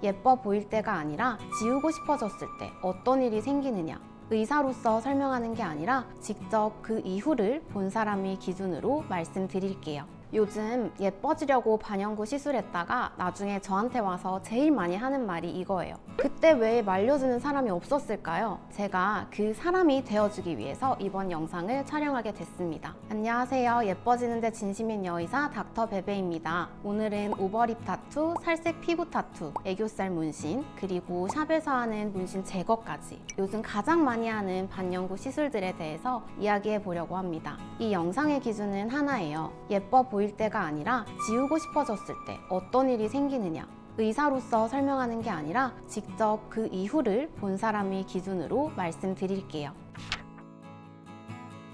예뻐 보일 때가 아니라 지우고 싶어졌을 때 어떤 일이 생기느냐. 의사로서 설명하는 게 아니라 직접 그 이후를 본 사람의 기준으로 말씀드릴게요. 요즘 예뻐지려고 반영구 시술했다가 나중에 저한테 와서 제일 많이 하는 말이 이거예요. 그때 왜 말려주는 사람이 없었을까요? 제가 그 사람이 되어주기 위해서 이번 영상을 촬영하게 됐습니다. 안녕하세요. 예뻐지는데 진심인 여의사 닥터 베베입니다. 오늘은 오버립 타투, 살색 피부 타투, 애교살 문신, 그리고 샵에서 하는 문신 제거까지 요즘 가장 많이 하는 반영구 시술들에 대해서 이야기해 보려고 합니다. 이 영상의 기준은 하나예요. 예뻐 보일 때가 아니라 지우고 싶어졌을 때 어떤 일이 생기느냐. 의사로서 설명하는 게 아니라 직접 그 이후를 본 사람의 기준으로 말씀드릴게요.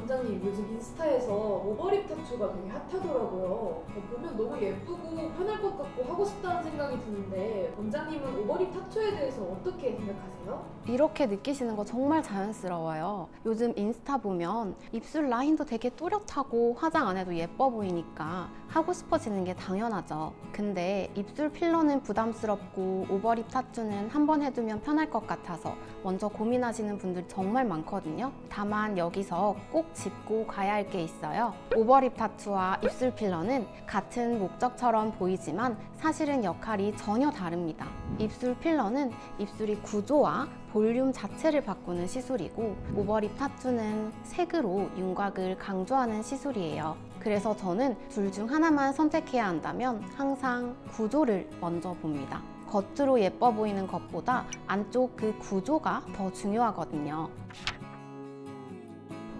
원장님, 요즘 인스타에서 오버립 타투가 되게 핫하더라고요. 보면 너무 예쁘고 편할 것 같고 하고 싶다는 생각이 드는데 원장님은 오버립 타투에 대해서 어떻게 생각하세요? 이렇게 느끼시는 거 정말 자연스러워요. 요즘 인스타 보면 입술 라인도 되게 또렷하고 화장 안 해도 예뻐 보이니까 하고 싶어지는 게 당연하죠. 근데 입술 필러는 부담스럽고 오버립 타투는 한 번 해두면 편할 것 같아서 먼저 고민하시는 분들이 정말 많거든요. 다만 여기서 꼭 짚고 가야 할 게 있어요. 오버립 타투와 입술 필러는 같은 목적처럼 보이지만 사실은 역할이 전혀 다릅니다. 입술 필러는 입술의 구조와 볼륨 자체를 바꾸는 시술이고 오버립 타투는 색으로 윤곽을 강조하는 시술이에요. 그래서 저는 둘 중 하나만 선택해야 한다면 항상 구조를 먼저 봅니다. 겉으로 예뻐 보이는 것보다 안쪽 그 구조가 더 중요하거든요.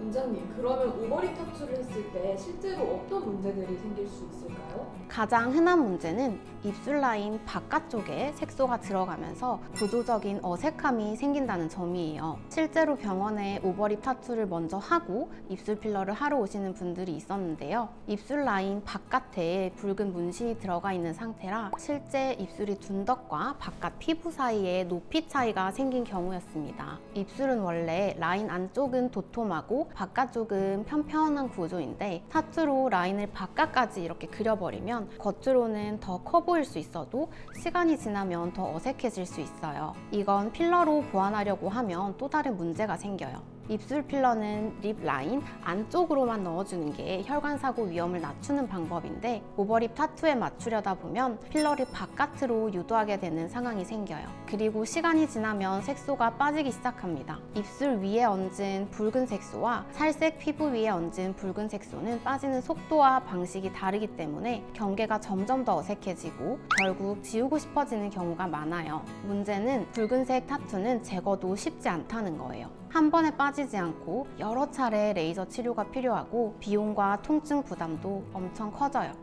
원장님, 그러면 오버립 타투를 했을 때 실제로 어떤 문제들이 생길 수 있을까요? 가장 흔한 문제는 입술 라인 바깥쪽에 색소가 들어가면서 구조적인 어색함이 생긴다는 점이에요. 실제로 병원에 오버립 타투를 먼저 하고 입술 필러를 하러 오시는 분들이 있었는데요. 입술 라인 바깥에 붉은 문신이 들어가 있는 상태라 실제 입술이 둔덕과 바깥 피부 사이에 높이 차이가 생긴 경우였습니다. 입술은 원래 라인 안쪽은 도톰하고 바깥쪽은 편편한 구조인데 타투로 라인을 바깥까지 이렇게 그려버리면 겉으로는 더 커 보일 수 있어도 시간이 지나면 더 어색해질 수 있어요. 이건 필러로 보완하려고 하면 또 다른 문제가 생겨요. 입술 필러는 립 라인 안쪽으로만 넣어주는 게 혈관 사고 위험을 낮추는 방법인데 오버립 타투에 맞추려다 보면 필러를 바깥으로 유도하게 되는 상황이 생겨요. 그리고 시간이 지나면 색소가 빠지기 시작합니다. 입술 위에 얹은 붉은 색소와 살색 피부 위에 얹은 붉은 색소는 빠지는 속도와 방식이 다르기 때문에 경계가 점점 더 어색해지고 결국 지우고 싶어지는 경우가 많아요. 문제는 붉은색 타투는 제거도 쉽지 않다는 거예요. 한 번에 빠지지 않고 여러 차례 레이저 치료가 필요하고 비용과 통증 부담도 엄청 커져요.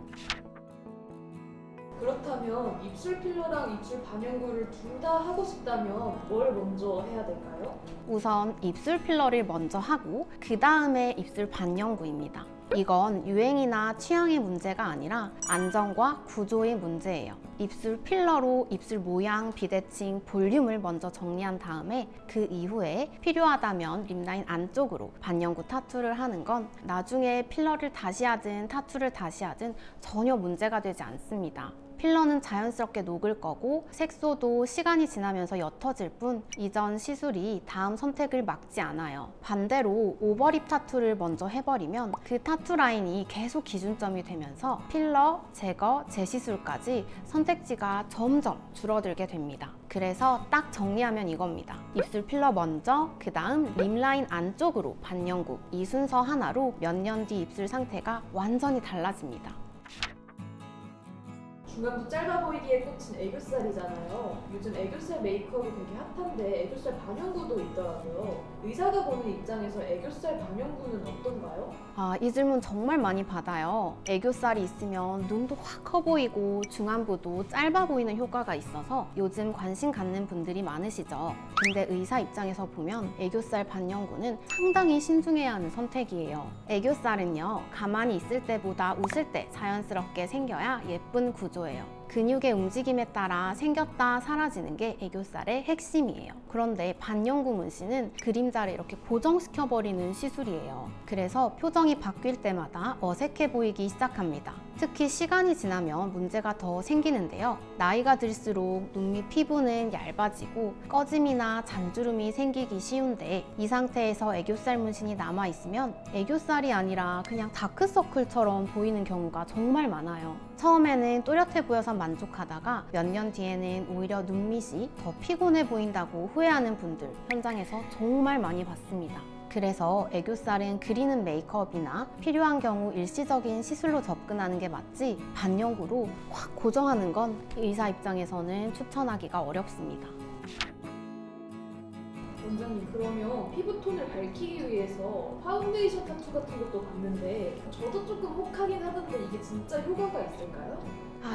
그렇다면 입술 필러랑 입술 반영구를 둘 다 하고 싶다면 뭘 먼저 해야 될까요? 우선 입술 필러를 먼저 하고 그 다음에 입술 반영구입니다. 이건 유행이나 취향의 문제가 아니라 안정과 구조의 문제예요. 입술 필러로 입술 모양, 비대칭, 볼륨을 먼저 정리한 다음에 그 이후에 필요하다면 립라인 안쪽으로 반영구 타투를 하는 건 나중에 필러를 다시 하든 타투를 다시 하든 전혀 문제가 되지 않습니다. 필러는 자연스럽게 녹을 거고 색소도 시간이 지나면서 옅어질 뿐 이전 시술이 다음 선택을 막지 않아요. 반대로 오버립 타투를 먼저 해버리면 그 타투 라인이 계속 기준점이 되면서 필러, 제거, 재시술까지 선택지가 점점 줄어들게 됩니다. 그래서 딱 정리하면 이겁니다. 입술 필러 먼저, 그 다음 립라인 안쪽으로 반영구, 이 순서 하나로 몇 년 뒤 입술 상태가 완전히 달라집니다. 중간도 짧아 보이기에 꽂힌 애교살이잖아요. 요즘 애교살 메이크업이 되게 핫한데 애교살 반영구도 있더라고요. 의사가 보는 입장에서 애교살 반영구는 어떤가요? 이 질문 정말 많이 받아요. 애교살이 있으면 눈도 확 커 보이고 중안부도 짧아 보이는 효과가 있어서 요즘 관심 갖는 분들이 많으시죠. 근데 의사 입장에서 보면 애교살 반영구는 상당히 신중해야 하는 선택이에요. 애교살은요, 가만히 있을 때보다 웃을 때 자연스럽게 생겨야 예쁜 구조예요. 근육의 움직임에 따라 생겼다 사라지는 게 애교살의 핵심이에요. 그런데 반영구 문신은 그림자를 이렇게 고정시켜버리는 시술이에요. 그래서 표정이 바뀔 때마다 어색해 보이기 시작합니다. 특히 시간이 지나면 문제가 더 생기는데요. 나이가 들수록 눈 밑 피부는 얇아지고 꺼짐이나 잔주름이 생기기 쉬운데 이 상태에서 애교살 문신이 남아있으면 애교살이 아니라 그냥 다크서클처럼 보이는 경우가 정말 많아요. 처음에는 또렷해 보여서 만족하다가 몇 년 뒤에는 오히려 눈밑이 더 피곤해 보인다고 후회하는 분들 현장에서 정말 많이 봤습니다. 그래서 애교살은 그리는 메이크업이나 필요한 경우 일시적인 시술로 접근하는 게 맞지 반영구로 확 고정하는 건 의사 입장에서는 추천하기가 어렵습니다. 원장님, 그러면 피부톤을 밝히기 위해서 파운데이션 타투 같은 것도 봤는데 저도 조금 혹하긴 하던데 이게 진짜 효과가 있을까요?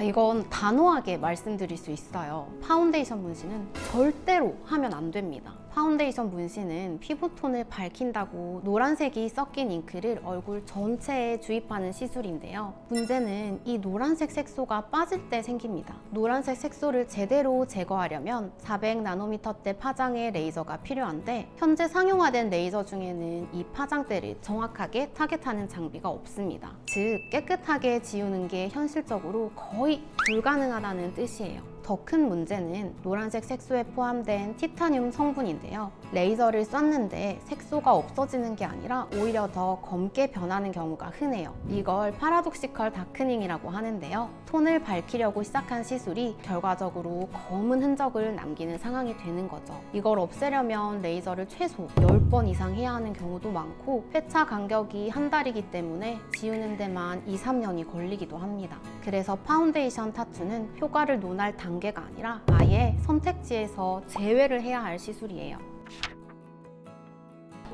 이건 단호하게 말씀드릴 수 있어요. 파운데이션 문신은 절대로 하면 안 됩니다. 파운데이션 문신은 피부톤을 밝힌다고 노란색이 섞인 잉크를 얼굴 전체에 주입하는 시술인데요. 문제는 이 노란색 색소가 빠질 때 생깁니다. 노란색 색소를 제대로 제거하려면 400나노미터대 파장의 레이저가 필요한데 현재 상용화된 레이저 중에는 이 파장대를 정확하게 타겟하는 장비가 없습니다. 즉 깨끗하게 지우는 게 현실적으로 거의 불가능하다는 뜻이에요. 더 큰 문제는 노란색 색소에 포함된 티타늄 성분인데요. 레이저를 쐈는데 색소가 없어지는 게 아니라 오히려 더 검게 변하는 경우가 흔해요. 이걸 파라독시컬 다크닝이라고 하는데요. 톤을 밝히려고 시작한 시술이 결과적으로 검은 흔적을 남기는 상황이 되는 거죠. 이걸 없애려면 레이저를 최소 10번 이상 해야 하는 경우도 많고 회차 간격이 한 달이기 때문에 지우는 데만 2, 3년이 걸리기도 합니다. 그래서 파운데이션 타투는 효과를 논할 단계가 아니라 아예 선택지에서 제외를 해야 할 시술이에요.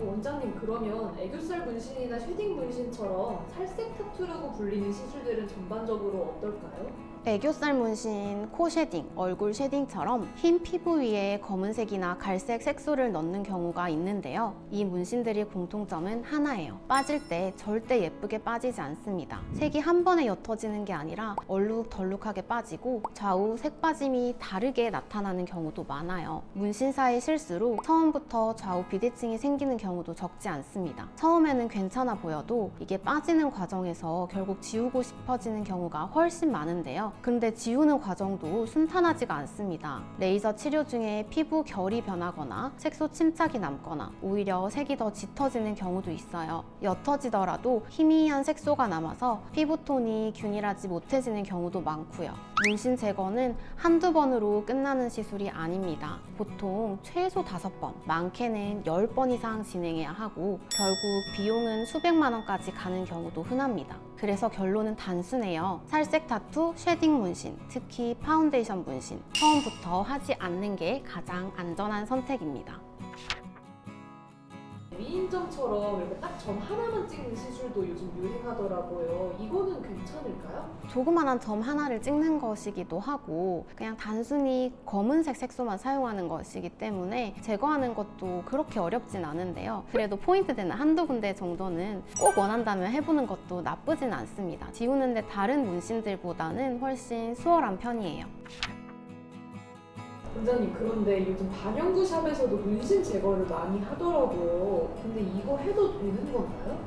원장님, 그러면 애교살 문신이나 쉐딩 문신처럼 살색 타투라고 불리는 시술들은 전반적으로 어떨까요? 애교살 문신, 코 쉐딩, 얼굴 쉐딩처럼 흰 피부 위에 검은색이나 갈색 색소를 넣는 경우가 있는데요. 이 문신들의 공통점은 하나예요. 빠질 때 절대 예쁘게 빠지지 않습니다. 색이 한 번에 옅어지는 게 아니라 얼룩덜룩하게 빠지고 좌우 색 빠짐이 다르게 나타나는 경우도 많아요. 문신사의 실수로 처음부터 좌우 비대칭이 생기는 경우도 적지 않습니다. 처음에는 괜찮아 보여도 이게 빠지는 과정에서 결국 지우고 싶어지는 경우가 훨씬 많은데요. 근데 지우는 과정도 순탄하지가 않습니다. 레이저 치료 중에 피부 결이 변하거나 색소 침착이 남거나 오히려 색이 더 짙어지는 경우도 있어요. 옅어지더라도 희미한 색소가 남아서 피부톤이 균일하지 못해지는 경우도 많고요. 문신 제거는 한두 번으로 끝나는 시술이 아닙니다. 보통 최소 5번, 많게는 10번 이상 진행해야 하고 결국 비용은 수백만 원까지 가는 경우도 흔합니다. 그래서 결론은 단순해요. 살색 타투, 쉐딩 문신, 특히 파운데이션 문신 처음부터 하지 않는 게 가장 안전한 선택입니다. 미인점처럼 이렇게 딱 점 하나만 찍는 시술도 요즘 유행하더라고요. 이거는 괜찮을까요? 조그만한 점 하나를 찍는 것이기도 하고 그냥 단순히 검은색 색소만 사용하는 것이기 때문에 제거하는 것도 그렇게 어렵진 않은데요. 그래도 포인트 되는 한두 군데 정도는 꼭 원한다면 해보는 것도 나쁘진 않습니다. 지우는데 다른 문신들보다는 훨씬 수월한 편이에요. 원장님, 그런데 요즘 반영구 샵에서도 문신 제거를 많이 하더라고요. 근데 이거 해도 되는 건가요?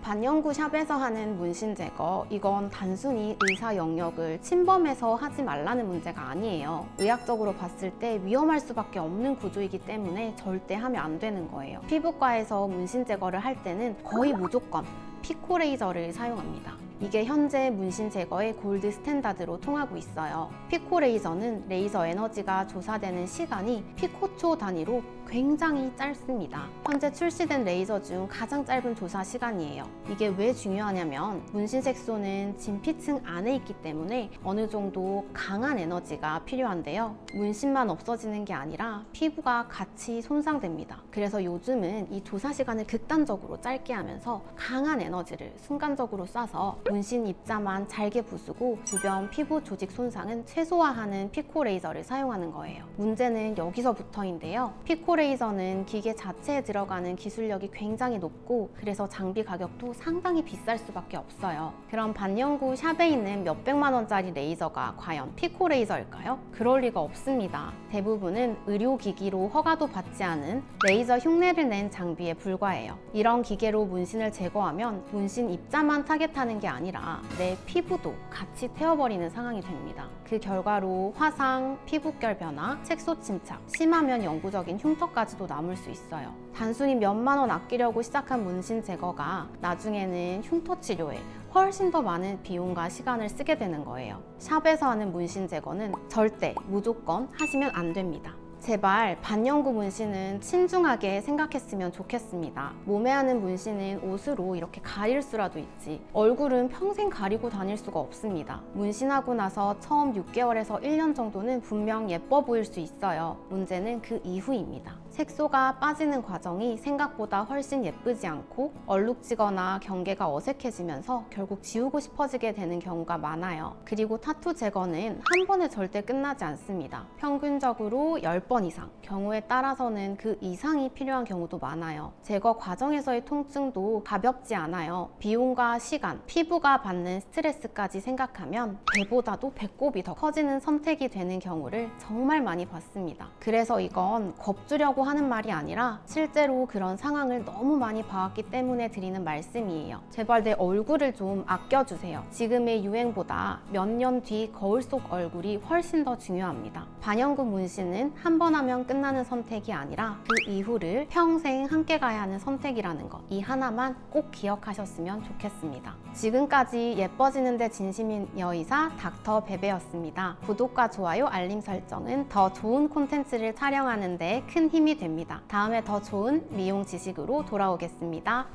반영구 샵에서 하는 문신 제거, 이건 단순히 의사 영역을 침범해서 하지 말라는 문제가 아니에요. 의학적으로 봤을 때 위험할 수밖에 없는 구조이기 때문에 절대 하면 안 되는 거예요. 피부과에서 문신 제거를 할 때는 거의 무조건 피코 레이저를 사용합니다. 이게 현재 문신 제거의 골드 스탠다드로 통하고 있어요. 피코 레이저는 레이저 에너지가 조사되는 시간이 피코초 단위로 굉장히 짧습니다. 현재 출시된 레이저 중 가장 짧은 조사 시간이에요. 이게 왜 중요하냐면 문신 색소는 진피층 안에 있기 때문에 어느 정도 강한 에너지가 필요한데요. 문신만 없어지는 게 아니라 피부가 같이 손상됩니다. 그래서 요즘은 이 조사 시간을 극단적으로 짧게 하면서 강한 에너지를 순간적으로 쏴서 문신 입자만 잘게 부수고 주변 피부 조직 손상은 최소화하는 피코 레이저를 사용하는 거예요. 문제는 여기서부터인데요. 피코 레이저는 기계 자체에 들어가는 기술력이 굉장히 높고 그래서 장비 가격도 상당히 비쌀 수밖에 없어요. 그럼 반영구 샵에 있는 몇백만 원짜리 레이저가 과연 피코 레이저일까요? 그럴 리가 없습니다. 대부분은 의료기기로 허가도 받지 않은 레이저 흉내를 낸 장비에 불과해요. 이런 기계로 문신을 제거하면 문신 입자만 타겟하는 게 아니라 아니라 내 피부도 같이 태워버리는 상황이 됩니다. 그 결과로 화상, 피부결 변화, 색소 침착, 심하면 영구적인 흉터까지도 남을 수 있어요. 단순히 몇만 원 아끼려고 시작한 문신 제거가 나중에는 흉터 치료에 훨씬 더 많은 비용과 시간을 쓰게 되는 거예요. 샵에서 하는 문신 제거는 절대 무조건 하시면 안 됩니다. 제발 반영구 문신은 신중하게 생각했으면 좋겠습니다. 몸에 하는 문신은 옷으로 이렇게 가릴 수라도 있지 얼굴은 평생 가리고 다닐 수가 없습니다. 문신하고 나서 처음 6개월에서 1년 정도는 분명 예뻐 보일 수 있어요. 문제는 그 이후입니다. 색소가 빠지는 과정이 생각보다 훨씬 예쁘지 않고 얼룩지거나 경계가 어색해지면서 결국 지우고 싶어지게 되는 경우가 많아요. 그리고 타투 제거는 한 번에 절대 끝나지 않습니다. 평균적으로 10번 이상, 경우에 따라서는 그 이상이 필요한 경우도 많아요. 제거 과정에서의 통증도 가볍지 않아요. 비용과 시간, 피부가 받는 스트레스까지 생각하면 배보다도 배꼽이 더 커지는 선택이 되는 경우를 정말 많이 봤습니다. 그래서 이건 겁주려고 하는 말이 아니라 실제로 그런 상황을 너무 많이 봐왔기 때문에 드리는 말씀이에요. 제발 내 얼굴을 좀 아껴주세요. 지금의 유행보다 몇 년 뒤 거울 속 얼굴이 훨씬 더 중요합니다. 반영구 문신은 한 번 하면 끝나는 선택이 아니라 그 이후를 평생 함께 가야 하는 선택이라는 것, 이 하나만 꼭 기억하셨으면 좋겠습니다. 지금까지 예뻐지는데 진심인 여의사 닥터 베베였습니다. 구독과 좋아요, 알림 설정은 더 좋은 콘텐츠를 촬영하는 데 큰 힘이 됩니다. 다음에 더 좋은 미용 지식으로 돌아오겠습니다.